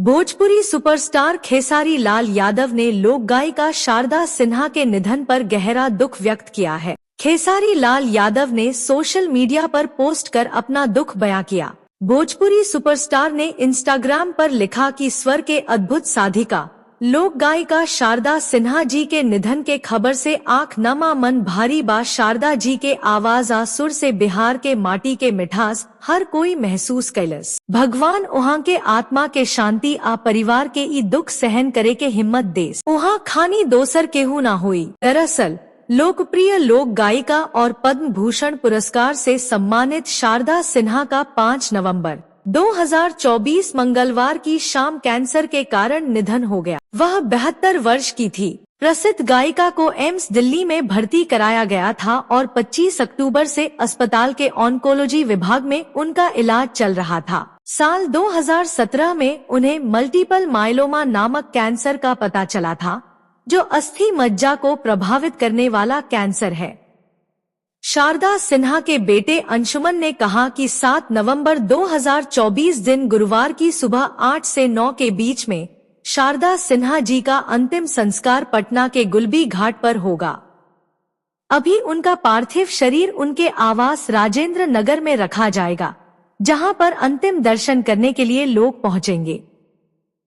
Bhojpuri superstar Khesari Lal Yadav ने लोक गायिका शारदा सिन्हा के निधन पर गहरा दुख व्यक्त किया है। खेसारी लाल यादव ने सोशल मीडिया पर पोस्ट कर अपना दुख बयां किया। भोजपुरी सुपरस्टार ने इंस्टाग्राम पर लिखा कि स्वर के अद्भुत साधिका लोक गायिका शारदा सिन्हा जी के निधन के खबर से आंख नमा मन भारी बा। शारदा जी के आवाज आ सुर से बिहार के माटी के मिठास हर कोई महसूस कैलस। भगवान उहाँ के आत्मा के शांति आ परिवार के ई दुख सहन करे के हिम्मत देस। उहाँ खानी दोसर केहू ना हुई। दरअसल लोकप्रिय लोक गायिका और पद्म भूषण पुरस्कार से सम्मानित शारदा सिन्हा का 5 नवंबर 2024 मंगलवार की शाम कैंसर के कारण निधन हो गया। वह 72 वर्ष की थी। प्रसिद्ध गायिका को एम्स दिल्ली में भर्ती कराया गया था और 25 अक्टूबर से अस्पताल के ऑन्कोलॉजी विभाग में उनका इलाज चल रहा था। साल 2017 में उन्हें मल्टीपल माइलोमा नामक कैंसर का पता चला था, जो अस्थि मज्जा को प्रभावित करने वाला कैंसर है। शारदा सिन्हा के बेटे अंशुमन ने कहा कि 7 नवंबर 2024 दिन गुरुवार की सुबह 8 से 9 के बीच में शारदा सिन्हा जी का अंतिम संस्कार पटना के गुलबी घाट पर होगा। अभी उनका पार्थिव शरीर उनके आवास राजेंद्र नगर में रखा जाएगा, जहां पर अंतिम दर्शन करने के लिए लोग पहुंचेंगे।